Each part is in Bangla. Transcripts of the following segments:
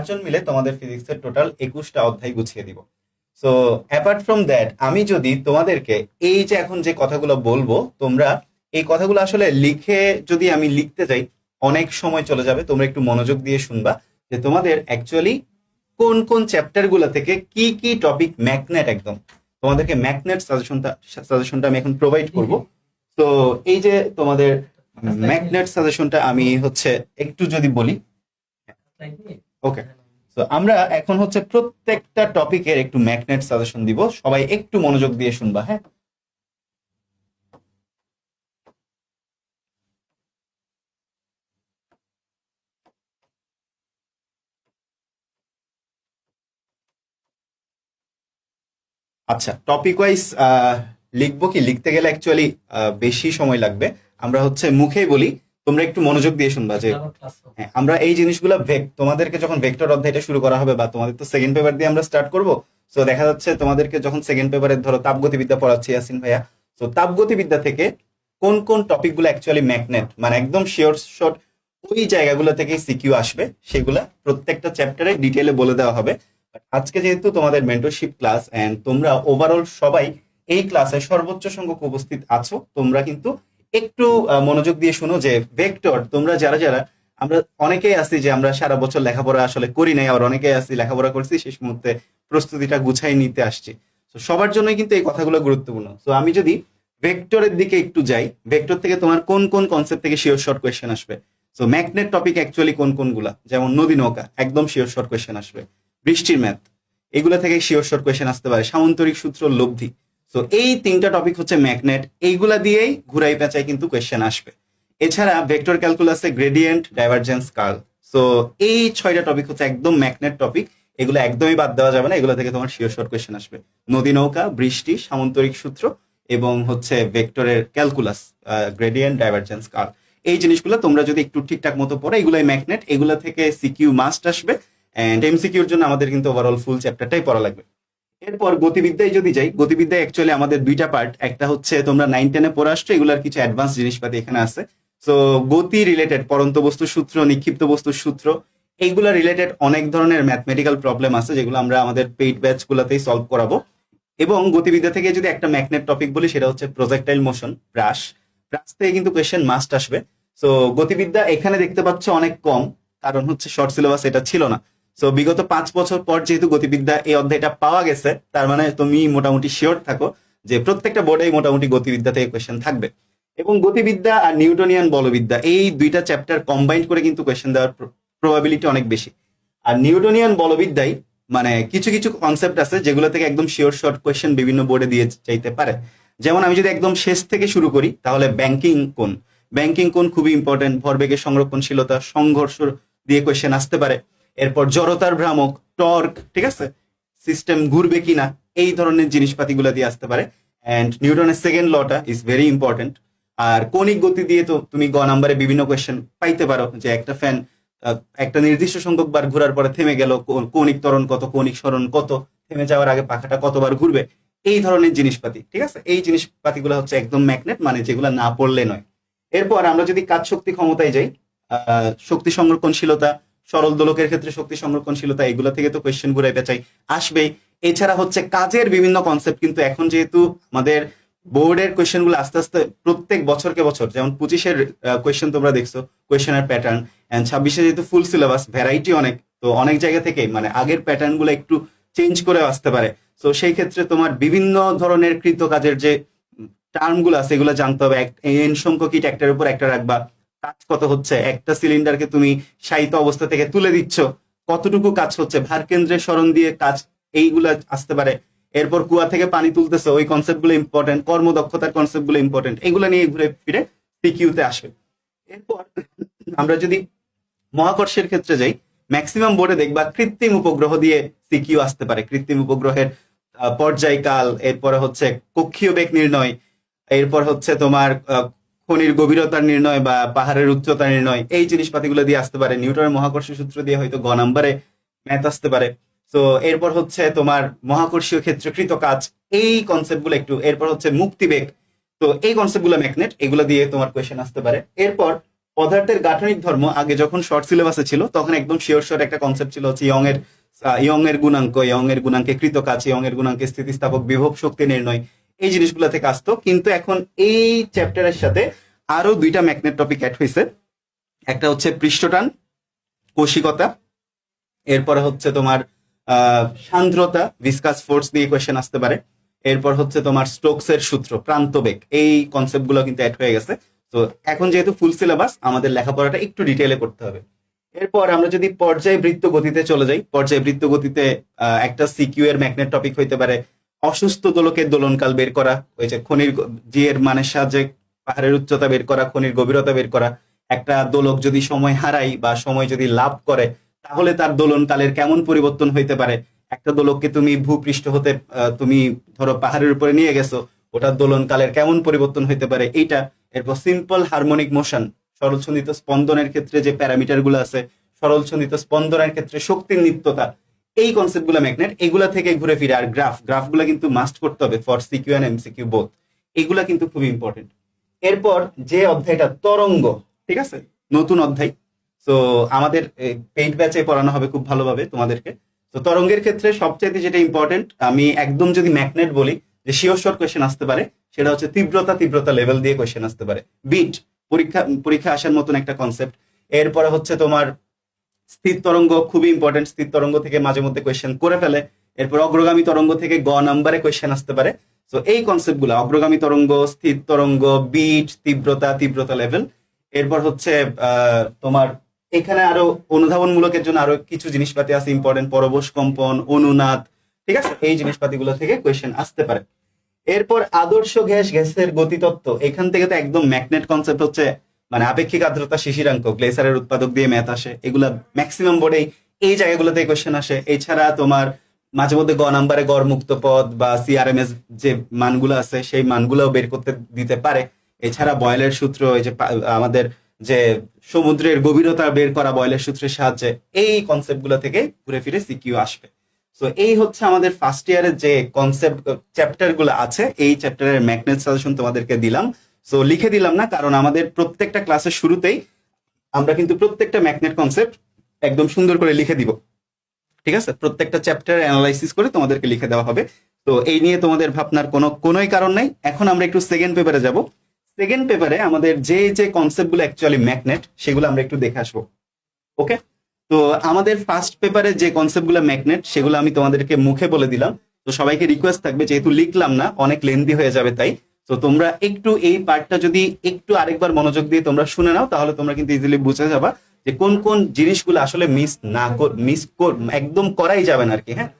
চারজন মিলে তোমাদের ফিজিক্সের টোটাল 21টা অধ্যায় গুছিয়ে দিব। সো অ্যাপার্ট ফ্রম দ্যাট, আমি যদি তোমাদেরকে এই যে এখন যে কথাগুলো বলবো, তোমরা এই কথাগুলো আসলে লিখে যদি আমি লিখতে যাই অনেক সময় চলে যাবে। তোমরা একটু মনোযোগ দিয়ে শুনবা যে তোমাদের অ্যাকচুয়ালি কোন কোন চ্যাপ্টার গুলো থেকে কি কি টপিক ম্যাগনেট, একদম তোমাদেরকে ম্যাগনেট সাজেশনটা আমি এখন প্রোভাইড করব। তো এই যে তোমাদের ম্যাগনেট সাজেশনটা আমি হচ্ছে একটু যদি বলি। ওকে, তো আমরা এখন হচ্ছে প্রত্যেকটা টপিকের একটু ম্যাগনেট সাজেশন দিব, সবাই একটু মনোযোগ দিয়ে শুনবা, হ্যাঁ? আচ্ছা, টপিক ওয়াইজ লিখবো কি? লিখতে গেলে অ্যাকচুয়ালি বেশি সময় লাগবে। আমরা হচ্ছে মুখেই বলি, তোমরা একটু মনোযোগ দিয়ে শুনবা যে হ্যাঁ, আমরা এই জিনিসগুলো তোমাদেরকে যখন ভেক্টর অধ্যায়টা শুরু করা হবে, বা তোমাদের তো সেকেন্ড পেপার দিয়ে আমরা স্টার্ট করব। সো দেখা যাচ্ছে তোমাদেরকে যখন সেকেন্ড পেপারে ধরো তাপগতিবিদ্যা পড়াচ্ছি ইয়াসিন ভাইয়া, তো তাপগতিবিদ্যা থেকে কোন কোন টপিকগুলো অ্যাকচুয়ালি ম্যাগনেট, মানে একদম শিওর শর্ট ওই জায়গাগুলো থেকে সিকিউ আসবে, সেগুলা প্রত্যেকটা চ্যাপ্টারে ডিটেলে বলে দেওয়া হবে। But আজকে যেহেতু তোমাদের মেন্টরশিপ ক্লাস এন্ড তোমরা ওভারঅল সবাই এই ক্লাসে সর্বোচ্চ সংখ্যক উপস্থিত আছো, তোমরা কিন্তু একটু মনোযোগ দিয়ে শুনো যে ভেক্টর, তোমরা যারা যারা, আমরা অনেকেই আছি যে আমরা সারা বছর লেখাপড়া আসলে করি নাই, আর অনেকেই আছি লেখাপড়া করছি, শেষ মুহূর্তে প্রস্তুতিটা গুছাই নিতে আসছি। তো সবার জন্যই কিন্তু এই কথাগুলো গুরুত্বপূর্ণ। তো আমি যদি ভেক্টরের দিকে একটু যাই, ভেক্টর থেকে তোমার কোন কোন কনসেপ্ট থেকে শিওর শর্ট কোয়েশ্চেন আসবে? সো ম্যাগনেট টপিক অ্যাকচুয়ালি কোন কোনগুলা, যেমন নদী নৌকা, একদম শিওর শর্ট কোয়েশ্চেন আসবে। বৃষ্টির ম্যাথ, এগুলা থেকে শিওর শর্ট কোয়েশ্চেন আসতে পারে। সামান্তরিক সূত্র, লব্ধি। তো এই তিনটা টপিক হচ্ছে ম্যাগনেট, এইগুলা দিয়েই ঘুরাই পেঁচাই কিন্তু কোয়েশ্চেন আসবে। এছাড়া ভেক্টর ক্যালকুলাসে গ্রেডিয়েন্ট, ডাইভারজেন্স, কার্ল। সো এই 6টা টপিক হচ্ছে একদম ম্যাগনেট টপিক, এগুলো একদমই বাদ দেওয়া যাবে না, এগুলো থেকে তোমার শিওর শর্ট কোয়েশ্চেন আসবে। নদী নৌকা, বৃষ্টি, সামান্তরিক সূত্র এবং হচ্ছে ভেক্টরের ক্যালকুলাস, গ্রেডিয়েন্ট, ডাইভারজেন্স, কার্ল। এই জিনিসগুলো তোমরা যদি একটু ঠিকঠাক মতো পড়ো, এগুলাই ম্যাগনেট, এগুলো থেকে সিকিউ মাস্ট আসবে। এন্ড এমসিকিউর জন্য আমাদের কিন্তু ওভারঅল ফুল চ্যাপ্টারটাই পড়া লাগবে। এরপর গতিবিদ্যায় যদি যাই, গতিবিদ্যায় অ্যাকচুয়ালি আমাদের দুইটা পার্ট, একটা হচ্ছে তোমরা 9-10-এ পড়ে আসছো, এগুলার কিছু অ্যাডভান্স জিনিসপাতি এখানে আছে। সো গতি রিলেটেড পরন্ত বস্তুর সূত্র, নিক্ষিপ্ত বস্তুর সূত্র, এইগুলা রিলেটেড অনেক ধরনের ম্যাথমেটিক্যাল প্রবলেম আছে, যেগুলো আমরা আমাদের পেইড ব্যাচ গুলাতেই সলভ করাবো। এবং গতিবিদ্যা থেকে যদি একটা ম্যাগনেট টপিক বলি, সেটা হচ্ছে প্রজেক্টাইল মোশন, ব্রাশ। ব্রাশ থেকে কিন্তু কোয়েশ্চেন মাস্ট আসবে। সো গতিবিদ্যা এখানে দেখতে পাচ্ছ অনেক কম, কারণ হচ্ছে শর্ট সিলেবাস এটা ছিল না। সো বিগত 5 বছর পর যেহেতু গতিবিদ্যা এই অধ্যায়টা পাওয়া গেছে, তার মানে তুমি মোটামুটি শিওর থাকো যে প্রত্যেকটা বোর্ডেই মোটামুটি গতিবিদ্যা থেকে কোয়েশ্চেন থাকবে। এবং গতিবিদ্যা আর নিউটনিয়ান বলবিদ্যা, এই দুইটা চ্যাপ্টার কম্বাইন্ড করে কিন্তু কোয়েশ্চেন দেওয়ার প্রবাবিলিটি অনেক বেশি। আর নিউটনিয়ান বলবিদ্যায় মানে কিছু কিছু কনসেপ্ট আছে যেগুলো থেকে একদম শিওর শর্ট কোয়েশ্চেন বিভিন্ন বোর্ডে দিয়ে চাইতে পারে। যেমন আমি যদি একদম শেষ থেকে শুরু করি, তাহলে ব্যাংকিং কোণ, ব্যাংকিং কোণ খুবই ইম্পর্টেন্ট। ভরবেগের সংরক্ষণশীলতা, সংঘর্ষ দিয়ে কোয়েশ্চেন আসতে পারে। এরপর জড়তার ভ্রামক, টর্ক, ঠিক আছে, সিস্টেম ঘুরবে কিনা, এই ধরনের জিনিসপাতিগুলো দিয়ে আসতে পারে। অ্যান্ড নিউটনের সেকেন্ড লটা ইজ ভেরি ইম্পর্টেন্ট। আর কৌণিক গতি দিয়ে তো তুমি গ নাম্বারে বিভিন্ন কোয়েশ্চেন পাইতে পারো, যে একটা ফ্যান একটা নির্দিষ্ট সংখ্যক বার ঘোরার পরে থেমে গেল, কৌণিক ত্বরণ কত, কৌণিক সরণ কত, থেমে যাওয়ার আগে পাখাটা কতবার ঘুরবে, এই ধরনের জিনিসপাতি। ঠিক আছে, এই জিনিসপাতিগুলো হচ্ছে একদম ম্যাগনেট, মানে যেগুলো না পড়লে নয়। এরপর আমরা যদি কাজ শক্তি ক্ষমতায় যাই, শক্তি সংরক্ষণশীলতা, সরল দোলকের ক্ষেত্রে শক্তি সংরক্ষণশীলতা, এগুলো থেকে তো কোয়েশ্চেন ঘুরে পেঁচাই আসবেই। এছাড়া হচ্ছে কাজের বিভিন্ন কনসেপ্ট, কিন্তু এখন যেহেতু আমাদের বোর্ডের কোয়েশ্চেন গুলো আস্তে আস্তে প্রত্যেক বছরকে বছর, যেমন 25-এর কোয়েশ্চেন তোমরা দেখছো, কোয়েশ্চেনের প্যাটার্ন, এন্ড 26-এ যেহেতু ফুল সিলেবাস, ভ্যারাইটি অনেক, তো অনেক জায়গা থেকে মানে আগের প্যাটার্ন গুলো একটু চেঞ্জ করে আসতে পারে। তো সেই ক্ষেত্রে তোমার বিভিন্ন ধরনের কৃত কাজের যে টার্ম গুলো আছে, এগুলো জানতে হবে। এন সংখ্যক ইট একটার উপর একটা রাখবা, কাজ কত হচ্ছে, একটা সিলিন্ডারকে তুমি শায়িত অবস্থা থেকে তুলে দিচ্ছ, কতটুকু কাজ হচ্ছে, ভার কেন্দ্রের সরণ দিয়ে কাজ, এইগুলা আসতে পারে। এরপর কুয়া থেকে পানি তুলতেছে, ওই কনসেপ্ট গুলো ইম্পর্টেন্ট। কর্মদক্ষতার কনসেপ্ট গুলো ইম্পর্টেন্ট, এগুলো নিয়ে ঘুরে ফিরে সিকিউতে আসবে। এরপর আমরা যদি মহাকর্ষের ক্ষেত্রে যাই, ম্যাক্সিমাম বোর্ডে দেখবা কৃত্রিম উপগ্রহ দিয়ে সিকিউ আসতে পারে। কৃত্রিম উপগ্রহের পর্যায়কাল, এরপরে হচ্ছে কক্ষীয় বেগ নির্ণয়, এরপর হচ্ছে তোমার খনির গভীরতার নির্ণয় বা পাহাড়ের উচ্চতা নির্ণয়, এই জিনিসপাতিগুলো দিয়ে আসতে পারে। নিউটনের মহাকর্ষ সূত্র দিয়ে হয়তো গ নাম্বারে ম্যাথ আসতে পারে। তো এরপর হচ্ছে তোমার মহাকর্ষীয় ক্ষেত্রে কৃত কাজ, এই কনসেপ্ট গুলো একটু। এরপর হচ্ছে মুক্তিবেগ, তো এই কনসেপ্ট গুলো ম্যাগনেট, এগুলো দিয়ে তোমার কোয়েশ্চেন আসতে পারে। এরপর পদার্থের গাঠনিক ধর্ম আগে যখন শর্ট সিলেবাসে ছিল তখন একদম শিওর শিওর একটা কনসেপ্ট ছিল হচ্ছে ইয়ং এর গুণাঙ্ক, ইয়ং এর গুণাঙ্কে কৃতকাজ, ইয়ং এর গুণাঙ্কে স্থিতিস্থাপক বিভব শক্তি নির্ণয়, এই জিনিসগুলো থেকে আসতো। কিন্তু এখন এই চ্যাপ্টারের সাথে আরো 2টা ম্যাগনেট টপিক অ্যাড হয়েছে। একটা হচ্ছে পৃষ্ঠটান, কৌশিকতা, এরপরে হচ্ছে তোমার সান্দ্রতা, ভিসকাস ফোর্স দিয়ে কোয়েশ্চেন আসতে পারে। এরপর হচ্ছে তোমার স্টোকসের সূত্র, প্রান্তবেগ, এই কনসেপ্ট গুলো কিন্তু অ্যাড হয়ে গেছে। তো এখন যেহেতু ফুল সিলেবাস, আমাদের লেখাপড়াটা একটু ডিটেইলে করতে হবে। এরপর আমরা যদি পর্যায়বৃত্ত গতিতে চলে যাই, পর্যায়বৃত্ত গতিতে একটা সিকিউ এর ম্যাগনেট টপিক হইতে পারে অসুস্থ দোলকের দোলনকাল বের করা, ওই যে খনির জি এর মানের সাহায্যে পাহাড়ের উচ্চতা বের করা, খনির গভীরতা বের করা। একটা দোলক যদি সময় হারায় বা সময় যদি লাভ করে তাহলে তার দোলন কালের কেমন পরিবর্তন হইতে পারে। একটা দোলককে তুমি ভূপৃষ্ঠ হতে তুমি ধরো পাহাড়ের উপরে নিয়ে গেছো, ওটার দোলন কালের কেমন পরিবর্তন হইতে পারে এইটা। এরপর সিম্পল হারমোনিক মোশন, সরল ছন্দিত স্পন্দনের ক্ষেত্রে যে প্যারামিটার গুলো আছে, সরল ছন্দিত স্পন্দনের ক্ষেত্রে শক্তির নিত্যতা, এই কনসেপ্ট গুলো ম্যাগনেট, এগুলা থেকে ঘুরে ফিরে। আর গ্রাফগুলো কিন্তু মাস্ট করতে হবে for SQ and MCQ both, এগুলা কিন্তু খুব ইম্পর্টেন্ট। এরপর যে অধ্যায়টা তরঙ্গ, ঠিক আছে, নতুন অধ্যায়। তো আমাদের পেইড ব্যাচে পড়ানো হবে খুব ভালোভাবে তোমাদেরকে। তো তরঙ্গের ক্ষেত্রে সবচাইতে যেটা ইম্পর্টেন্ট, আমি একদম যদি ম্যাগনেট বলি যে শিওর শর্ট কোয়েশ্চেন আসতে পারে, সেটা হচ্ছে তীব্রতা লেভেল দিয়ে কোয়েশ্চেন আসতে পারে। বিট, পরীক্ষা আসার মতন একটা কনসেপ্ট। এরপরে হচ্ছে তোমার স্থির তরঙ্গ, খুবই ইম্পর্টেন্ট, স্থির তরঙ্গ থেকে মাঝে মধ্যে কোয়েশ্চেন করে ফেলে। এরপর অগ্রগামী তরঙ্গ থেকে গ নাম্বারে কোয়েশ্চেন আসতে পারে। তো এই কনসেপ্ট গুলো, অগ্রগামী তরঙ্গ, স্থির তরঙ্গ, বিট, তীব্রতা লেভেল। এরপর হচ্ছে তোমার এখানে আরো অনুধাবনমূলকের জন্য আরো কিছু জিনিসপাতি আছে ইম্পর্টেন্ট, পরবশ কম্পন, অনুনাদ, ঠিক আছে, এই জিনিসপাতিগুলো থেকে কোয়েশ্চেন আসতে পারে। এরপর আদর্শ গ্যাসের গতিতত্ত্ব, এখান থেকে তো একদম ম্যাগনেট কনসেপ্ট হচ্ছে মানে আপেক্ষিক আর্দ্রতা, শিশিরাঙ্ক, গ্লেসারের উৎপাদক দিয়ে ম্যাথ আসে, এগুলা ম্যাক্সিমাম বোর্ডেই এই জায়গাগুলোতে কোয়েশ্চেন আসে। এছাড়া তোমার মাঝে মধ্যে গ নাম্বারে গড় মুক্ত পদ বা সিআরএমএস যে মানগুলো আছে সেই মানগুলোও বের করতে দিতে পারে। এছাড়া বয়েলের সূত্র, এই যে আমাদের যে সমুদ্রের গভীরতা বের করা বয়েলের সূত্রের সাহায্যে, এই কনসেপ্ট গুলো থেকে ঘুরে ফিরে সিকিউ আসবে। তো এই হচ্ছে আমাদের ফার্স্ট ইয়ারের যে কনসেপ্ট চ্যাপ্টার গুলো আছে, এই চ্যাপ্টারের ম্যাগনেট সাজেশন তোমাদেরকে দিলাম। সো লিখে দিলাম না, কারণ আমাদের প্রত্যেকটা ক্লাসের শুরুতেই আমরা কিন্তু প্রত্যেকটা ম্যাগনেট কনসেপ্ট একদম সুন্দর করে লিখে দিব, ঠিক আছে, প্রত্যেকটা চ্যাপ্টার অ্যানালাইসিস করে তোমাদেরকে লিখে দেওয়া হবে। তো এই নিয়ে তোমাদের ভাবনার কোনোই কারণ নাই। এখন আমরা একটু সেকেন্ড পেপারে যাব। সেকেন্ড পেপারে আমাদের যে কনসেপ্টগুলো অ্যাকচুয়ালি ম্যাগনেট, সেগুলো আমরা একটু দেখে আসবো। ওকে, তো আমাদের ফার্স্ট পেপারে যে কনসেপ্টগুলো ম্যাগনেট, সেগুলো আমি তোমাদেরকে মুখে বলে দিলাম। তো সবাইকে রিকোয়েস্ট থাকবে, যেহেতু লিখলাম না, অনেক লেন্দি হয়ে যাবে, তাই তো তোমরা একটু এই পার্টটা যদি একটু আরেকবার মনোযোগ দিয়ে তোমরা শুনে নাও, তাহলে তোমরা কিন্তু ইজিলি বুঝে যাবা যে কোন কোন জিনিসগুলো আসলে মিস একদম করাই যাবে না আর কি। হ্যাঁ,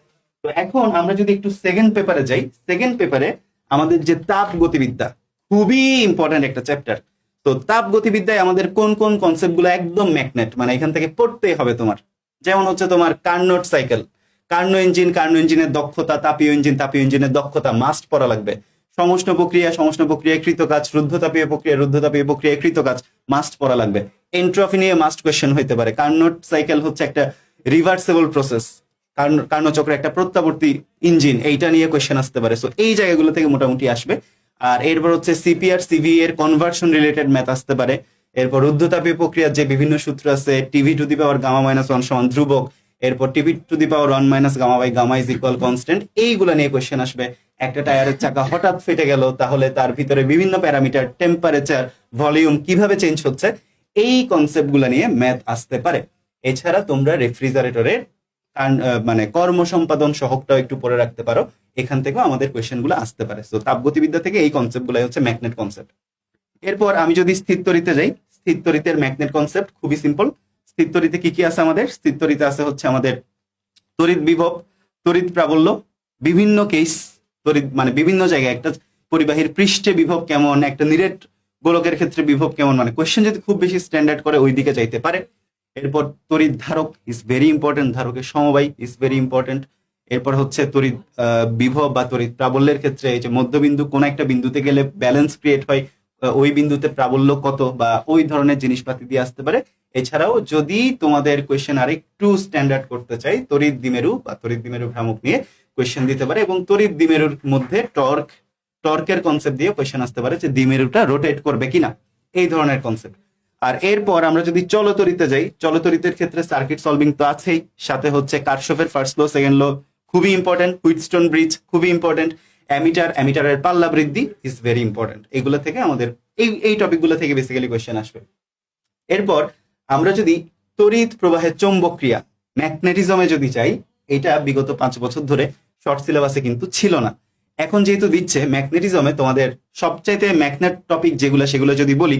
তো এখন আমরা যদি একটু সেকেন্ড পেপারে যাই, সেকেন্ড পেপারে আমাদের যে তাপ গতিবিদ্যা, খুবই ইম্পর্টেন্ট একটা চ্যাপ্টার। তো তাপ গতিবিদ্যায় আমাদের কোন কোন কনসেপ্ট গুলো একদম ম্যাগনেট, মানে এখান থেকে পড়তেই হবে তোমার। যেমন হচ্ছে তোমার কার্নোট সাইকেল, কার্নো ইঞ্জিনের দক্ষতা, তাপীয় ইঞ্জিনের দক্ষতা মাস্ট পড়া লাগবে। সমষ্ণ প্রক্রিয়ায় কৃতকাজ, রুদ্ধতাপীয় প্রক্রিয়ায় কৃতকাজ মাস্ট পড়া লাগবে। এন্ট্রপি নিয়ে মাস্ট কোয়েশ্চেন হইতে পারে। কার্নোট সাইকেল হচ্ছে একটা রিভার্সেবল প্রসেস, কার্নোচক্র একটা প্রত্যাবর্তী ইঞ্জিন, এইটা নিয়ে কোয়েশ্চেন আসতে পারে। সো এই জায়গাগুলো থেকে মোটামুটি আসবে। আর এরপর হচ্ছে সিপিআর সিভি এর কনভার্সন রিলেটেড ম্যাথ আসতে পারে। এরপর ঊর্ধ্বতাপীয় প্রক্রিয়ার যে বিভিন্ন সূত্র আছে, TV to the power gamma minus one সমান ধ্রুবক, এরপর TV to the power one minus gamma by gamma is equal constant, এইগুলা নিয়ে কোয়েশ্চেন আসবে। একটা টায়ারের চাকা হঠাৎ ফেটে গেল, তাহলে তার ভিতরে বিভিন্ন প্যারামিটার, টেম্পারেচার, ভলিউম কিভাবে চেঞ্জ হচ্ছে, এই কনসেপ্ট গুলা নিয়ে ম্যাথ আসতে পারে। এছাড়া তোমরা রেফ্রিজারেটরের মানে কর্ম সম্পাদন সহগটাও একটু পড়ে রাখতে পারো, এখান থেকেও আমাদের কোয়েশ্চেন গুলো আসতে পারে। তো তাপগতিবিদ্যা থেকে এই কনসেপ্ট গুলাই হচ্ছে ম্যাগনেট কনসেপ্ট। এরপর আমি যদি স্থির তড়িতে যাই, স্থির তড়িতের ম্যাগনেট কনসেপ্ট খুবই সিম্পল। স্থির তড়িতে কি কি আছে আমাদের? স্থির তড়িতে আছে হচ্ছে আমাদের তড়িৎ বিভব, তড়িৎ প্রাবল্য, বিভিন্ন কেস, তড়িৎ মানে বিভিন্ন জায়গায় একটা পরিবাহীর পৃষ্ঠে বিভব কেমন, একটা নিরেট গোলকের ক্ষেত্রে বিভব কেমন, মানে কোয়েশ্চেন যদি খুব বেশি স্ট্যান্ডার্ড করে ওই দিকে যাইতে পারে। এরপর তড়িৎ ধারক ইজ ভেরি ইম্পর্টেন্ট, ধারকের সমবায় ইজ ভেরি ইম্পর্টেন্ট। এরপর হচ্ছে তড়িৎ বিভব বা তড়িৎ প্রাবল্যের ক্ষেত্রে এই যে মধ্যবিন্দু কোন একটা বিন্দুতে গেলে ব্যালেন্স ক্রিয়েট হয়, ওই বিন্দুতে প্রাবল্য কত, বা ওই ধরনের জিনিসপাতি দিয়ে আসতে পারে। এছাড়াও যদি তোমাদের কোয়েশ্চেন আরেকটু স্ট্যান্ডার্ড করতে চাই, তড়িৎ দ্বিমেরু বা তড়িৎ দ্বিমেরু ভ্রামক নিয়ে কোয়েশ্চেন দিতে পারে, এবং তড়িৎ দ্বিমেরুর মধ্যে টর্কের কনসেপ্ট দিয়ে কোয়েশ্চেন আসতে পারে যে দ্বিমেরুটা রোটেট করবে কিনা, এই ধরনের কনসেপ্ট। আর এরপর আমরা যদি চলতরিতে যাই, চলতরিতের ক্ষেত্রে সার্কিট সলভিং তো আছেই, সাথে হচ্ছে কারশফের ফার্স্ট ল সেকেন্ড ল খুবই ইম্পর্টেন্ট, হুইটস্টোন ব্রিজ খুবই ইম্পর্টেন্ট, অ্যামিটারের পাল্লা বৃদ্ধি ইজ ভেরি ইম্পর্টেন্ট। এগুলো থেকে আমাদের এই টপিকগুলো থেকে বেসিক্যালি কোয়েশ্চেন আসবে। এরপর আমরা যদি তড়িৎ প্রবাহের চৌম্বক ক্রিয়া ম্যাগনেটিজমে যদি যাই, এটা বিগত 5 বছর ধরে শর্ট সিলেবাসে কিন্তু ছিল না। এখন যেহেতু দিচ্ছে ম্যাগনেটিজমে, তোমাদের সবচাইতে ম্যাগনেট টপিক যেগুলো সেগুলো যদি বলি,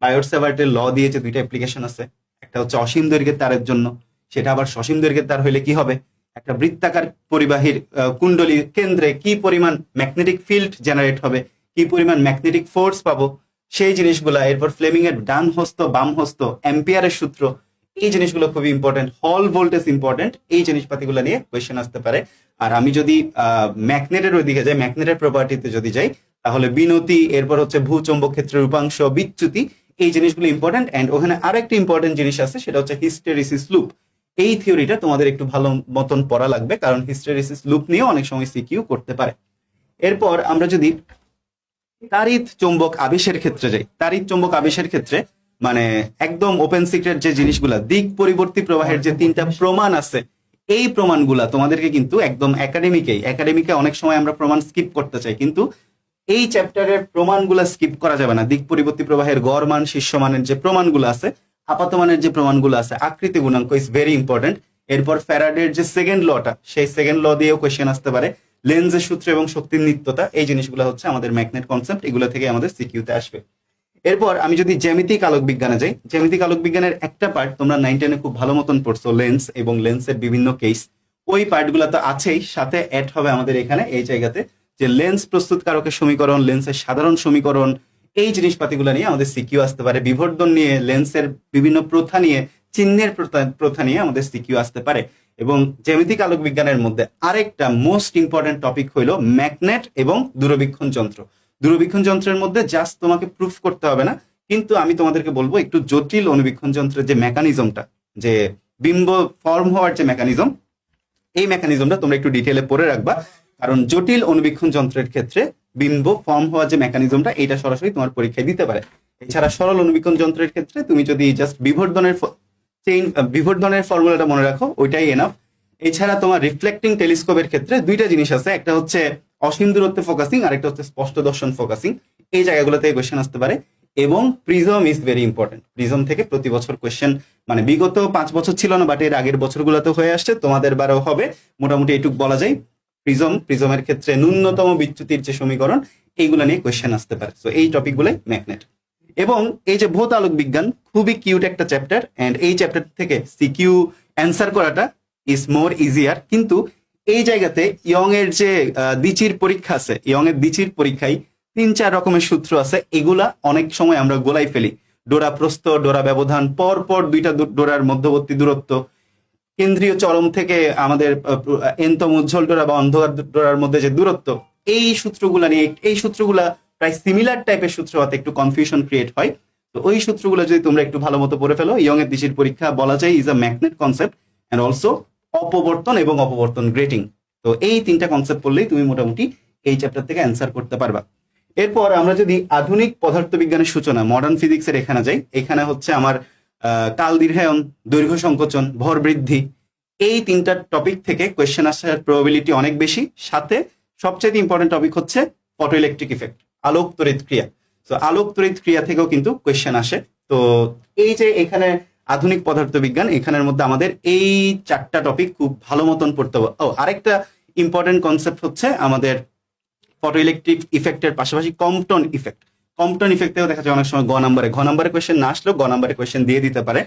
বায়োট-স্যাভার্টের ল দিয়ে যে দুইটা অ্যাপ্লিকেশন আছে, একটা হচ্ছে অসীম দৈর্ঘ্যের তারের জন্য, সেটা আবার সসীম দৈর্ঘ্যের তার হইলে কি হবে, একটা বৃত্তাকার পরিবাহীর কুণ্ডলী কেন্দ্রে কি পরিমাণ ম্যাগনেটিক ফিল্ড জেনারেট হবে, কি পরিমাণ ম্যাগনেটিক ফোর্স পাবো, সেই জিনিসগুলা। এরপর ফ্লেমিং এর ডান হস্ত বাম হস্ত, অ্যাম্পিয়ারের সূত্র, এই জিনিসগুলো খুবই ইম্পর্টেন্ট, হল ভোল্টেজ ইম্পর্টেন্ট, এই জিনিসপাতিগুলো নিয়ে কোয়েশ্চেন আসতে পারে। আর আমি যদি ম্যাগনেটের ওইদিকে যাই, ম্যাগনেটের প্রপার্টিতে যদি যাই, তাহলে বিনতি, এরপর হচ্ছে ভূচৌম্বক ক্ষেত্রের রূপাংশ, বিচ্যুতি, এই জিনিসগুলো ইম্পর্টেন্ট। অ্যান্ড ওখানে আরেকটি ইম্পর্টেন্ট জিনিস আছে, সেটা হচ্ছে হিস্টেরিসিস লুপ। এই থিওরিটা তোমাদের একটু ভালো মতন পড়া লাগবে, কারণ হিস্টেরিসিস লুপ নিয়েও অনেক সময় সিকিউ করতে পারে। এরপর আমরা যদি তাড়িৎ চৌম্বক আবেশের ক্ষেত্রে যাই, তাড়িৎ চৌম্বক আবেশের ক্ষেত্রে মানে একদম ওপেন সিক্রেট যে জিনিসগুলা, দিক পরিবর্তী প্রবাহের যে 3টা প্রমাণ আছে, এই প্রমাণগুলা তোমাদেরকে কিন্তু একদম একাডেমিকে অনেক সময় আমরা প্রমাণ স্কিপ করতে চাই, কিন্তু এই চ্যাপ্টারের প্রমাণগুলা স্কিপ করা যাবে না। দিক পরিবর্তী প্রবাহের গড় মান, শীর্ষমানের যে প্রমাণগুলো আছে, আপাতমানের যে প্রমাণগুলো আছে, আকৃতি গুণাঙ্ক ইজ ভেরি ইম্পর্টেন্ট। এরপর ফ্যারাডের যে সেকেন্ড লটা, সেই সেকেন্ড ল দিয়েও কোয়েশ্চেন আসতে পারে। লেন্সের সূত্র এবং শক্তির নিত্যতা, এই জিনিসগুলো হচ্ছে আমাদের ম্যাগনেট কনসেপ্ট, এগুলো থেকে আমাদের সিকিউতে আসবে। এরপর আমি যদি জ্যামিতিক আলোক বিজ্ঞানে যাই, জ্যামিতিক আলোক বিজ্ঞানের একটা পার্ট তোমরা 9-10-এ খুব ভালো মতন পড়ছো, লেন্স এবং লেন্সের বিভিন্ন কেস, ওই পার্টগুলো তো আছেই, সাথে অ্যাড হবে আমাদের এখানে এই জায়গাতে যে লেন্স প্রস্তুতকারকের সমীকরণ, লেন্সের সাধারণ সমীকরণ, এই জিনিসপাতিগুলো নিয়ে আমাদের সিকিউ আসতে পারে। বিবর্ধন নিয়ে, লেন্সের বিভিন্ন প্রথা নিয়ে, চিহ্নের প্রথা নিয়ে আমাদের সিকিউ আসতে পারে। এবং জ্যামিতিক আলোক বিজ্ঞানের মধ্যে আরেকটা মোস্ট ইম্পর্টেন্ট টপিক হইলো ম্যাগনেট এবং দূরবীক্ষণ যন্ত্র। দূরবীক্ষণ যন্ত্রের মধ্যে জাস্ট তোমাকে প্রুফ করতে হবে না, কিন্তু আমি তোমাদেরকে বলবো একটু জটিল অনুবীক্ষণ যন্ত্রের যে মেকানিজমটা, যে বিম্ব ফর্ম হওয়ার যে মেকানিজম, এই মেকানিজমটা তোমরা একটু ডিটেলে পড়ে রাখবা, কারণ জটিল অনুবীক্ষণ যন্ত্রের ক্ষেত্রে বিম্ব ফর্ম হওয়ার যে মেকানিজমটা, এটা সরাসরি তোমার পরীক্ষায় দিতে পারে। এছাড়া সরল অনুবীক্ষণ যন্ত্রের ক্ষেত্রে তুমি যদি জাস্ট বিবর্ধনের ফর্মুলাটা মনে রাখো, ওইটাই এনাফ। এছাড়া তোমার রিফ্লেক্টিং টেলিস্কোপের ক্ষেত্রে দুইটা জিনিস আছে, একটা হচ্ছে অসীম দূরত্বে ফোকাসিং, আর একটা হচ্ছে স্পষ্ট দর্শন ফোকাসিং, এই জায়গাগুলোতে কোয়েশ্চেন আসতে পারে। এবং prism is very important, prism থেকে প্রতি বছর কোয়েশ্চেন, মানে বিগত 5 বছর ছিল না, বাট এর আগের বছরগুলোতে হয়ে আসছে, তোমাদের বারেও হবে, মোটামুটি এইটুক বলা যায়। প্রিজমের ক্ষেত্রে ন্যূনতম বিচ্যুতির যে সমীকরণ, এইগুলো নিয়ে কোয়েশ্চেন আসতে পারে। তো এই টপিকগুলোই ম্যাগনেট। এবং এই যে ভৌত আলোক বিজ্ঞান, খুবই কিউট একটা চ্যাপ্টার, এন্ড এই চ্যাপ্টার থেকে সিকিউ অ্যান্সার করাটা ইজ মোর ইজিয়ার। কিন্তু এই জায়গাতে ইয়ং এর যে দিচির পরীক্ষা আছে, ইয়ং এর দিচির পরীক্ষায় 3-4 রকমের সূত্র আছে, এগুলা অনেক সময় আমরা গোলাই ফেলি। ডোরা প্রস্থ, ডোরা ব্যবধান, পর পর দুইটা ডোরার মধ্যবর্তী দূরত্ব, কেন্দ্রীয় চরম থেকে আমাদের এনতম উজ্জ্বল ডোরা বা অন্ধকার ডোরার মধ্যে যে দূরত্ব, এই সূত্রগুলা নিয়ে, এই সূত্রগুলা প্রায় সিমিলার টাইপের সূত্র হতে একটু কনফিউশন ক্রিয়েট হয়। তো ওই সূত্রগুলো যদি তোমরা একটু ভালো মতো পড়ে ফেলো, ইয়ং এর দিশির পরীক্ষা বলা যায় is a magnet concept and also অপবর্তন এবং অপবর্তন গ্রেটিং। তো এই 3টা কনসেপ্ট পড়লেই তুমি মোটামুটি এই চ্যাপ্টার থেকে অ্যান্সার করতে পারবা। এরপর আমরা যদি আধুনিক পদার্থবিজ্ঞানের সূচনা, মডার্ন ফিজিক্সের এখানে যাই, এখানে হচ্ছে আমার কাল দীর্ঘায়ন, দৈর্ঘ্য সংকোচন, ভর বৃদ্ধি, এই 3টা টপিক থেকে কোয়েশ্চেন আসার প্রবাবিলিটি অনেক বেশি। সাথে সবচেয়ে ইম্পর্টেন্ট টপিক হচ্ছে ফটো ইলেকট্রিক ইফেক্ট, আলোক তড়িৎ ক্রিয়া। তো আলোক তড়িৎ ক্রিয়া থেকেও কিন্তু কোয়েশ্চেন আসে। তো এই যে এখানে আধুনিক পদার্থবিজ্ঞান, এখানের মধ্যে আমাদের এই 4টা টপিক খুব ভালো মতন পড়তে হবে। আরেকটা ইম্পর্টেন্ট কনসেপ্ট হচ্ছে আমাদের ফটো ইলেকট্রিক ইফেক্টের পাশাপাশি কম্পটন ইফেক্ট। কম্পটন ইফেক্টেও দেখা যায় অনেক সময় ঘ নাম্বারে কোয়েশ্চেন না আসলেও গ নাম্বারে কোয়েশ্চেন দিয়ে দিতে পারে।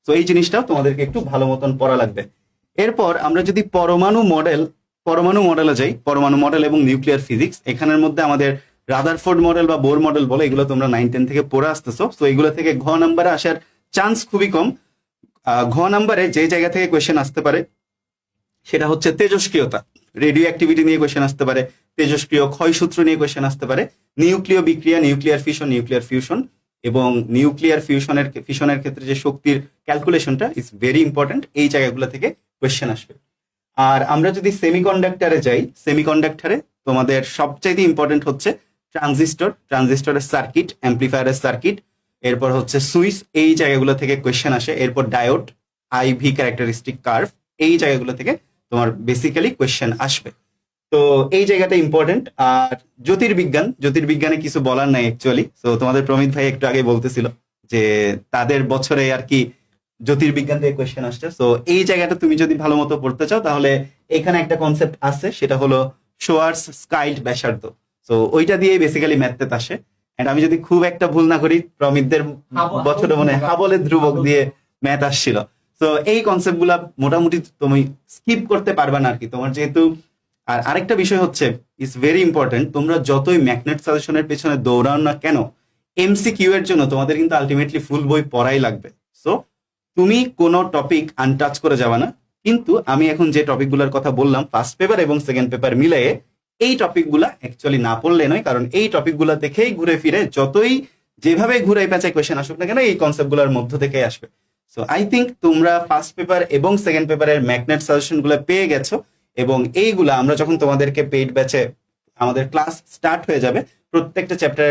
তো এই জিনিসটাও তোমাদেরকে একটু ভালো মতন পড়া লাগবে। এরপর আমরা যদি পরমাণু মডেলে যাই, পরমাণু মডেল এবং নিউক্লিয়ার ফিজিক্স, এখানের মধ্যে আমাদের রাদারফোর্ড মডেল বা বোর মডেল বলে, এগুলো তোমরা 9-10 থেকে পড়ে আসতেছো। তো এগুলো থেকে ঘ নাম্বারে আসার চান্স খুবই কম। ঘ নাম্বারে যে জায়গা থেকে কোয়েশ্চেন আসতে পারে সেটা হচ্ছে তেজস্ক্রিয়তা, রেডিও অ্যাক্টিভিটি নিয়ে কোয়েশ্চেন আসতে পারে, তেজস্ক্রিয় ক্ষয়সূত্র নিয়ে কোয়েশ্চেন আসতে পারে, নিউক্লিয় বিক্রিয়া, নিউক্লিয়ার ফিউশন এবং নিউক্লিয়ার ফিউশনের ক্ষেত্রে যে শক্তির ক্যালকুলেশনটা ইজ ভেরি ইম্পর্টেন্ট, এই জায়গাগুলো থেকে কোয়েশ্চেন আসবে। আর আমরা যদি সেমিকন্ডাক্টরে যাই, সেমিকন্ডাক্টরে তোমাদের সবচাইতে ইম্পর্টেন্ট হচ্ছে ট্রানজিস্টরের সার্কিট, অ্যাম্প্লিফায়ারের সার্কিট, এরপর হচ্ছে সুইচ, এই জায়গাগুলো থেকে কোয়েশ্চেন আসে। এরপর ডায়োড, আইভি ক্যারেক্টারিস্টিক কার্ভ, এই জায়গাগুলো থেকে তোমার বেসিক্যালি কোয়েশ্চেন আসবে। তো এই জায়গাটা ইম্পর্টেন্ট। আর জ্যোতির্বিজ্ঞানে কিছু বলার নাই অ্যাকচুয়ালি। তো তোমাদের প্রমিত ভাই একটু আগে বলতেছিল যে তাদের বছরে আর কি জ্যোতির্বিজ্ঞান থেকে কোয়েশ্চেন আসছে। তো এই জায়গাটা তুমি যদি ভালো মতো পড়তে চাও তাহলে এখানে একটা কনসেপ্ট আছে, সেটা হলো শোয়ার্স স্কাইল্ড ব্যাসার্ধ। তো ওইটা দিয়ে বেসিক্যালি ম্যাথ আসে। এন্ড আমি যদি খুব একটা ভুল না করি, প্রমিতদের বছরে মনে হয় হাবলের ধ্রুবক দিয়ে ম্যাথ আসছিল। তো এই কনসেপ্ট গুলা মোটামুটি তুমি স্কিপ করতে পারবে না আর কি, তোমার যেহেতু। আর আরেকটা বিষয় হচ্ছে, ইজ ভেরি ইম্পর্টেন্ট, তোমরা যতই ম্যাগনেট সাজেশনের পেছনে দৌড়াও না কেন, এমসিকিউ এর জন্য তোমাদের কিন্তু আলটিমেটলি ফুল বই পড়াই লাগবে। সো তুমি কোনো টপিক আনটাচ করে যাবে না। কিন্তু আমি এখন যে টপিকগুলোর কথা বললাম ফার্স্ট পেপার এবং সেকেন্ড পেপার মিলিয়ে, এই টপিকগুলা অ্যাকচুয়ালি না পড়লে নয়, কারণ এই টপিকগুলো দেখেই ঘুরে ফিরে যতই যেভাবে ঘুরে পেঁচায় কোয়েশ্চেন আসুক না কেন, এই কনসেপ্টগুলোর মধ্য থেকেই আসবে। সো আই থিঙ্ক তোমরা ফার্স্ট পেপার এবং সেকেন্ড পেপারের ম্যাগনেট সাজেশন গুলো পেয়ে গেছো। এবং এইগুলা আমরা যখন তোমাদেরকে পেইড ব্যাচে আমাদের ক্লাস স্টার্ট হয়ে যাবে, প্রত্যেকটা চ্যাপ্টারে